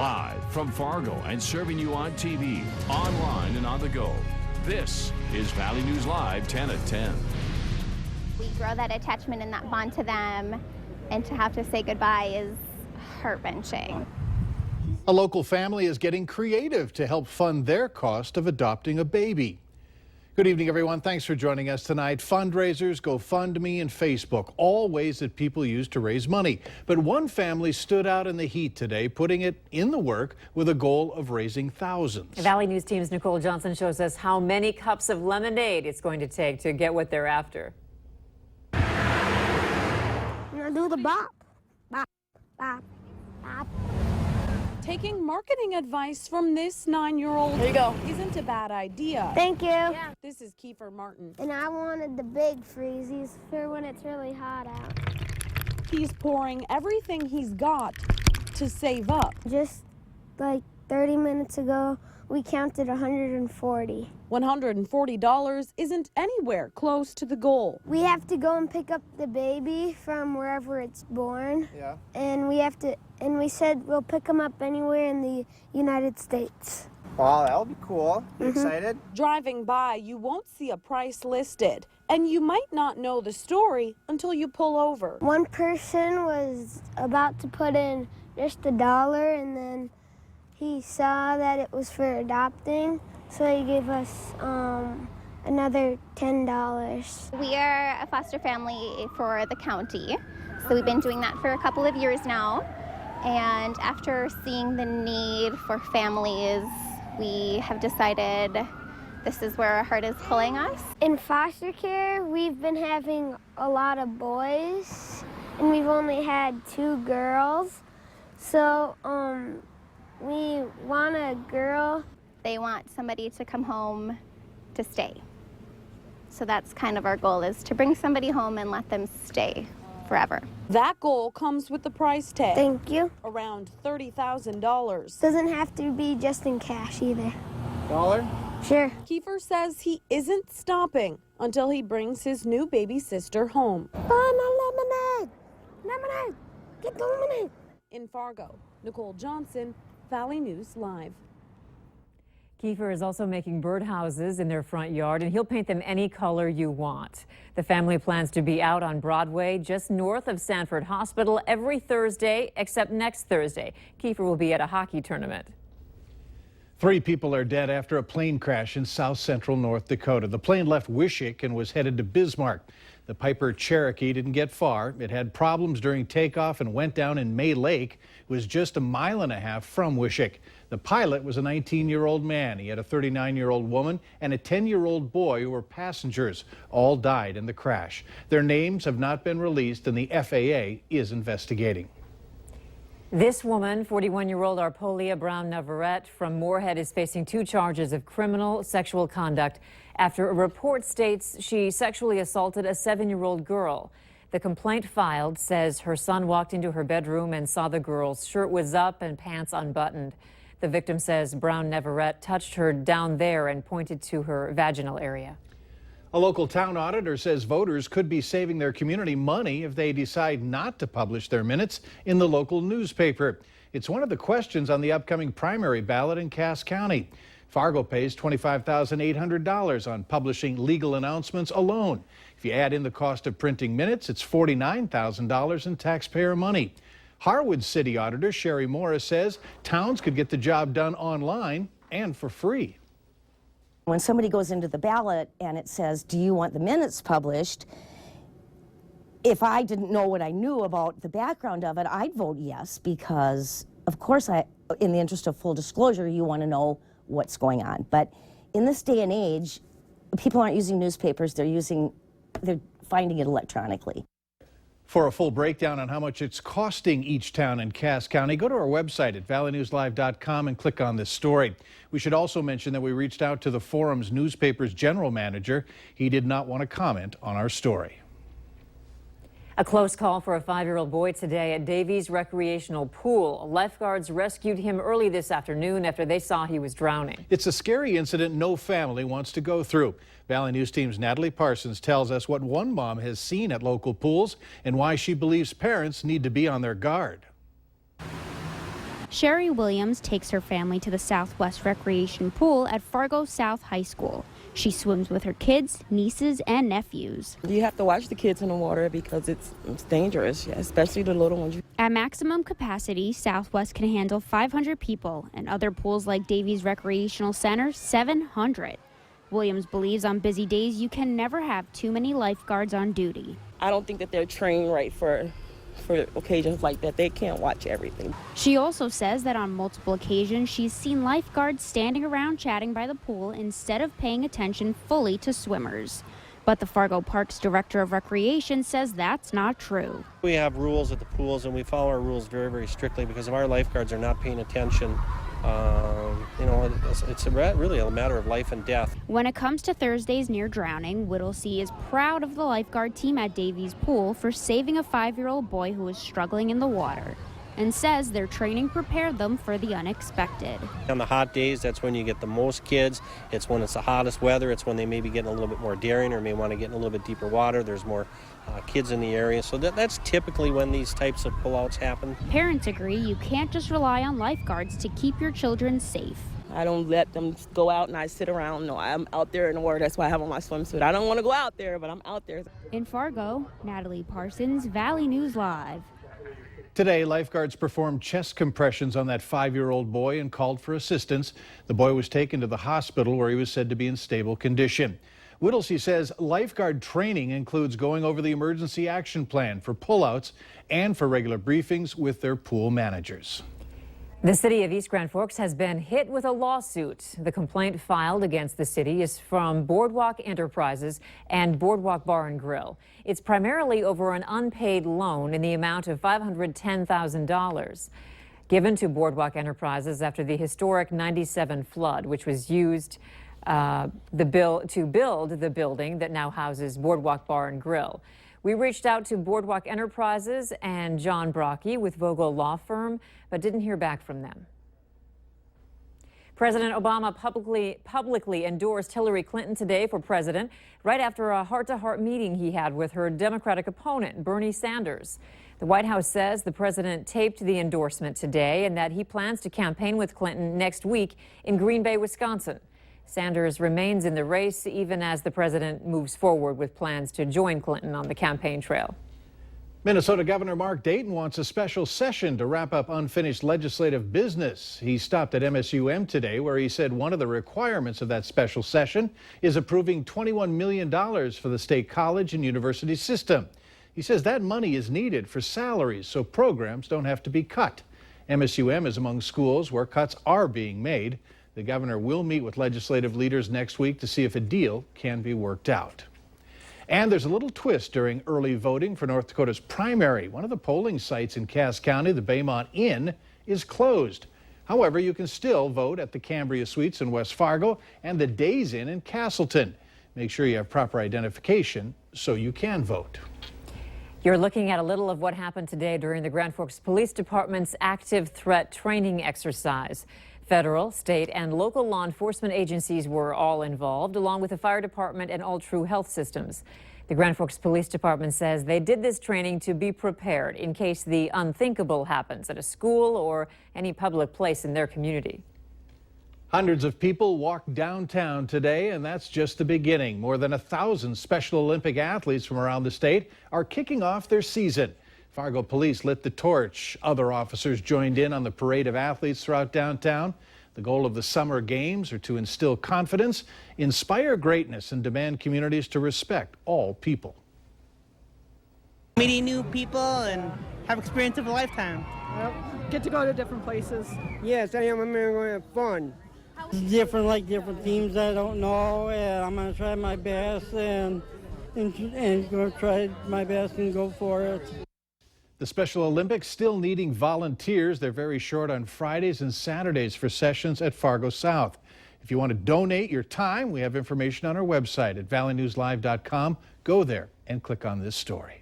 Live from Fargo and serving you on TV, online, and on the go. This is Valley News Live 10 at 10. We grow that attachment and that bond to them, and to have to say goodbye is heart-wrenching. A local family is getting creative to help fund their cost of adopting a baby. Good evening, everyone. Thanks for joining us tonight. Fundraisers, GoFundMe, and Facebook, all ways that people use to raise money. But one family stood out in the heat today, putting it in the work with a goal of raising thousands. Valley News Team's Nicole Johnson shows us how many cups of lemonade it's going to take to get what they're after. I'm gonna do the bop, bop, bop, bop. Taking marketing advice from this 9-year-old isn't a bad idea. Thank you. Yeah. This is Kiefer Martin. And I wanted the big freezies for when it's really hot out. He's pouring everything he's got to save up. Just like 30 minutes ago, we counted 140. $140 isn't anywhere close to the goal. We have to go and pick up the baby from wherever it's born. Yeah. And we said we'll pick them up anywhere in the United States. Wow, that'll be cool. You excited? Driving by, you won't see a price listed, and you might not know the story until you pull over. One person was about to put in just $1, and then he saw that it was for adopting, so he gave us another $10. We are a foster family for the county, so we've been doing that for a couple of years now. And after seeing the need for families, we have decided this is where our heart is pulling us. In foster care, we've been having a lot of boys, and we've only had 2 girls. So we want a girl. They want somebody to come home to stay. So that's kind of our goal, is to bring somebody home and let them stay forever. That goal comes with the price tag. Thank you. Around $30,000. Doesn't have to be just in cash either. $1? Sure. Kiefer says he isn't stopping until he brings his new baby sister home. Buy my lemonade. Lemonade. Get the lemonade. In Fargo, Nicole Johnson, Valley News Live. Kiefer is also making birdhouses in their front yard, and he'll paint them any color you want. The family plans to be out on Broadway just north of Sanford Hospital every Thursday, except next Thursday. Kiefer will be at a hockey tournament. 3 people are dead after a plane crash in south central North Dakota. The plane left Wishick and was headed to Bismarck. The Piper Cherokee didn't get far. It had problems during takeoff and went down in May Lake. It was just a mile and a half from Wishick. The pilot was a 19-year-old man. He had a 39-year-old woman and a 10-year-old boy who were passengers. All died in the crash. Their names have not been released, and the FAA is investigating. This woman, 41-year-old Arpolia Brown Navarrete from Moorhead, is facing 2 charges of criminal sexual conduct after a report states she sexually assaulted a 7-year-old girl. The complaint filed says her son walked into her bedroom and saw the girl's shirt was up and pants unbuttoned. The victim says Brown Navarrete touched her down there and pointed to her vaginal area. A local town auditor says voters could be saving their community money if they decide not to publish their minutes in the local newspaper. It's one of the questions on the upcoming primary ballot in Cass County. Fargo pays $25,800 on publishing legal announcements alone. If you add in the cost of printing minutes, it's $49,000 in taxpayer money. Harwood City Auditor Sherry Morris says towns could get the job done online and for free. When somebody goes into the ballot and it says, do you want the minutes published? If I didn't know what I knew about the background of it, I'd vote yes, because of course, in the interest of full disclosure, you want to know what's going on. But in this day and age, people aren't using newspapers, they're finding it electronically. For a full breakdown on how much it's costing each town in Cass County, go to our website at valleynewslive.com and click on this story. We should also mention that we reached out to the Forum's newspaper's general manager. He did not want to comment on our story. A close call for a 5-year-old boy today at Davies Recreational Pool. Lifeguards rescued him early this afternoon after they saw he was drowning. It's a scary incident no family wants to go through. Valley News Team's Natalie Parsons tells us what one mom has seen at local pools and why she believes parents need to be on their guard. Sherry Williams takes her family to the Southwest Recreation Pool at Fargo South High School. She swims with her kids, nieces, and nephews. You have to watch the kids in the water because it's dangerous, especially the little ones. At maximum capacity, Southwest can handle 500 people, and other pools like Davies Recreational Center, 700. Williams believes on busy days you can never have too many lifeguards on duty. I don't think that they're trained right for occasions like that. They can't watch everything. She also says that on multiple occasions she's seen lifeguards standing around chatting by the pool instead of paying attention fully to swimmers. But the Fargo Parks Director of Recreation says that's not true. We have rules at the pools, and we follow our rules very, very strictly because if our lifeguards are not paying attention, it's really a matter of life and death. When it comes to Thursdays near drowning, Whittlesey is proud of the lifeguard team at Davies Pool for saving a 5-year-old boy who was struggling in the water, and says their training prepared them for the unexpected. On the hot days, that's when you get the most kids. It's when it's the hottest weather. It's when they may be getting a little bit more daring or may want to get in a little bit deeper water. There's more kids in the area. So that's typically when these types of pullouts happen. Parents agree you can't just rely on lifeguards to keep your children safe. I don't let them go out and I sit around. No, I'm out there in the water. That's why I have on my swimsuit. I don't want to go out there, but I'm out there. In Fargo, Natalie Parsons, Valley News Live. Today, lifeguards performed chest compressions on that 5-year-old boy and called for assistance. The boy was taken to the hospital where he was said to be in stable condition. Whittlesey says lifeguard training includes going over the emergency action plan for pullouts and for regular briefings with their pool managers. The city of East Grand Forks has been hit with a lawsuit. The complaint filed against the city is from Boardwalk Enterprises and Boardwalk Bar and Grill. It's primarily over an unpaid loan in the amount of $510,000 given to Boardwalk Enterprises after the historic '97 flood, which was used to build the building that now houses Boardwalk Bar and Grill. We reached out to Boardwalk Enterprises and John Brocky with Vogel Law Firm, but didn't hear back from them. President Obama publicly endorsed Hillary Clinton today for president, right after a heart-to-heart meeting he had with her Democratic opponent, Bernie Sanders. The White House says the president taped the endorsement today and that he plans to campaign with Clinton next week in Green Bay, Wisconsin. Sanders remains in the race even as the president moves forward with plans to join Clinton on the campaign trail. Minnesota Governor Mark Dayton wants a special session to wrap up unfinished legislative business. He stopped at MSUM today where he said one of the requirements of that special session is approving $21 million for the state college and university system. He says that money is needed for salaries so programs don't have to be cut. MSUM is among schools where cuts are being made. The governor will meet with legislative leaders next week to see if a deal can be worked out. And there's a little twist during early voting for North Dakota's primary. One of the polling sites in Cass County, the Baymont Inn, is closed. However, you can still vote at the Cambria Suites in West Fargo and the Days Inn in Castleton. Make sure you have proper identification so you can vote. You're looking at a little of what happened today during the Grand Forks Police Department's active threat training exercise. Federal, state, and local law enforcement agencies were all involved, along with the fire department and All True Health Systems. The Grand Forks Police Department says they did this training to be prepared in case the unthinkable happens at a school or any public place in their community. Hundreds of people walked downtown today, and that's just the beginning. More than 1,000 Special Olympic athletes from around the state are kicking off their season. Fargo police lit the torch. Other officers joined in on the parade of athletes throughout downtown. The goal of the Summer Games are to instill confidence, inspire greatness, and demand communities to respect all people. Meeting new people and have experience of a lifetime. Get to go to different places. Yes, I am. I'm going to have fun. It's different, different teams I don't know, and I'm going to try my best and going to try my best and go for it. The Special Olympics still needing volunteers. They're very short on Fridays and Saturdays for sessions at Fargo South. If you want to donate your time, we have information on our website at valleynewslive.com. Go there and click on this story.